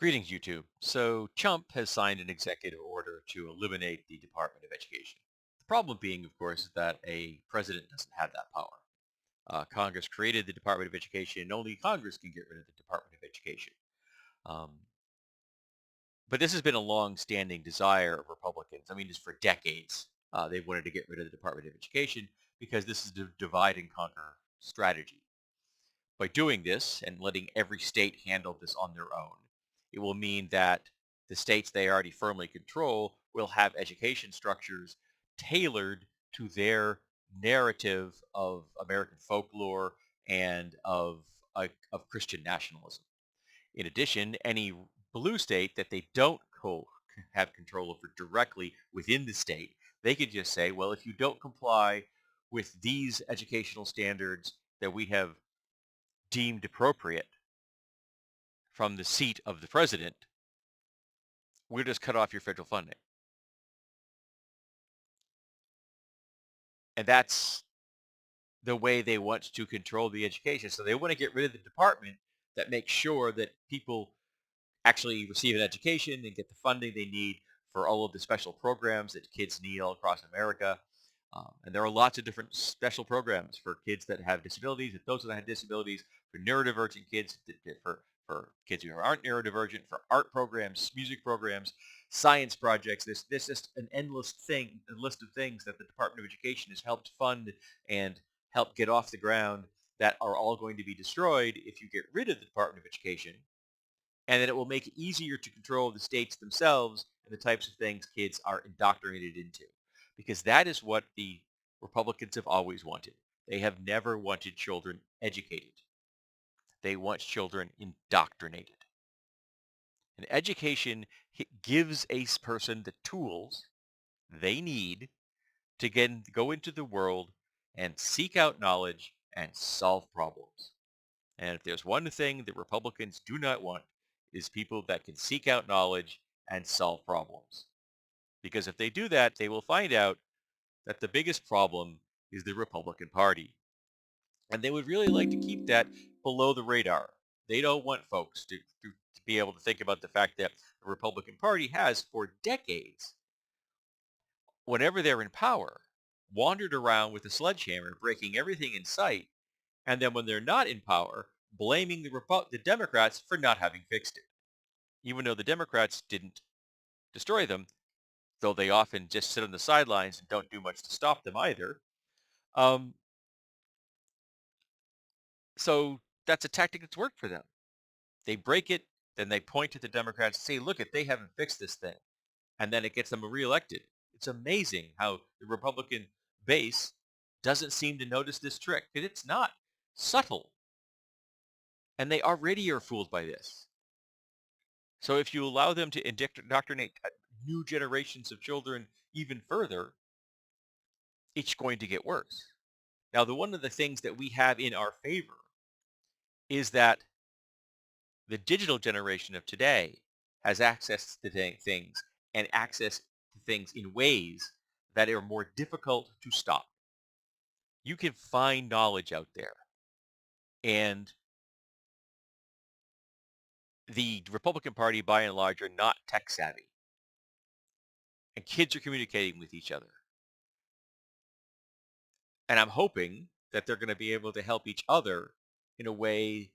Greetings, YouTube. So, Chump has signed an executive order to eliminate the Department of Education. The problem being, of course, is that a president doesn't have that power. Congress created the Department of Education, and only Congress can get rid of the Department of Education. Um, but this has been a long-standing desire of Republicans. I mean, just for decades, they've wanted to get rid of the Department of Education because this is a divide and conquer strategy. By doing this and letting every state handle this on their own, it will mean that the states they already firmly control will have education structures tailored to their narrative of American folklore and of Christian nationalism. In addition, any blue state that they don't have control over directly within the state, they could just say, well, if you don't comply with these educational standards that we have deemed appropriate from the seat of the president, we'll just cut off your federal funding. And that's the way they want to control the education. So they want to get rid of the department that makes sure that people actually receive an education and get the funding they need for all of the special programs that kids need all across America. And there are lots of different special programs for kids that have disabilities, and those that have disabilities, for neurodivergent kids, for kids who aren't neurodivergent, for art programs, music programs, science projects. This is an endless thing, a list of things that the Department of Education has helped fund and help get off the ground that are all going to be destroyed if you get rid of the Department of Education, and that it will make it easier to control the states themselves and the types of things kids are indoctrinated into. Because that is what the Republicans have always wanted. They have never wanted children educated. They want children indoctrinated. And education gives a person the tools they need to go into the world and seek out knowledge and solve problems. And if there's one thing that Republicans do not want, is people that can seek out knowledge and solve problems. Because if they do that, they will find out that the biggest problem is the Republican Party. And they would really like to keep that below the radar. They don't want folks to be able to think about the fact that the Republican Party has, for decades, whenever they're in power, wandered around with a sledgehammer, breaking everything in sight, and then when they're not in power, blaming the Democrats for not having fixed it. Even though the Democrats didn't destroy them, though they often just sit on the sidelines and don't do much to stop them either. Um, so that's a tactic that's worked for them. They break it, then they point to the Democrats and say, look, if they haven't fixed this thing, and then it gets them reelected. It's amazing how the Republican base doesn't seem to notice this trick, because it's not subtle, and they already are fooled by this. So if you allow them to indoctrinate new generations of children even further, it's going to get worse. Now, one of the things that we have in our favor is that the digital generation of today has access to things and access to things in ways that are more difficult to stop. You can find knowledge out there, and the Republican Party, by and large, are not tech savvy, and kids are communicating with each other. And I'm hoping that they're going to be able to help each other in a way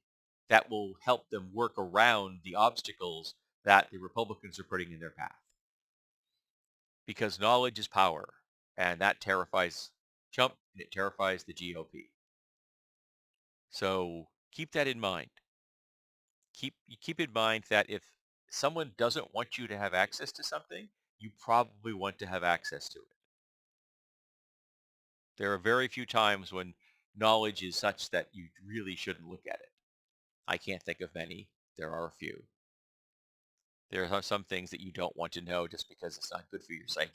that will help them work around the obstacles that the Republicans are putting in their path. Because knowledge is power, and that terrifies Trump and it terrifies the GOP. So keep that in mind. Keep in mind that if someone doesn't want you to have access to something, you probably want to have access to it. There are very few times when knowledge is such that you really shouldn't look at it. I can't think of many. There are a few. There are some things that you don't want to know just because it's not good for your psyche.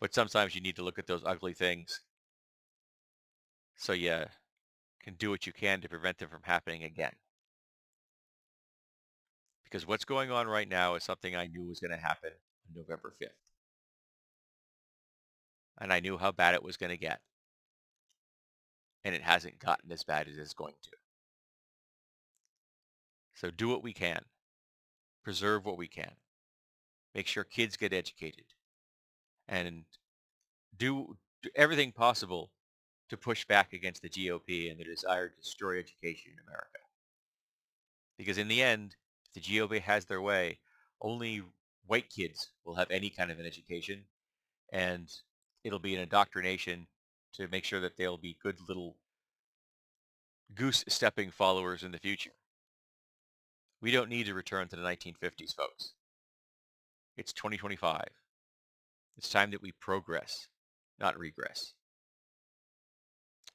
But sometimes you need to look at those ugly things so you can do what you can to prevent them from happening again. Because what's going on right now is something I knew was going to happen on November 5th. And I knew how bad it was going to get. And it hasn't gotten as bad as it's going to. So do what we can, preserve what we can, make sure kids get educated, and do everything possible to push back against the GOP and their desire to destroy education in America. Because in the end, if the GOP has their way, only white kids will have any kind of an education, and it'll be an indoctrination to make sure that they'll be good little goose stepping followers in the future. We don't need to return to the 1950s, folks. It's 2025. It's time that we progress, not regress.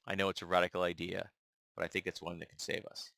I know it's a radical idea, but I think it's one that can save us.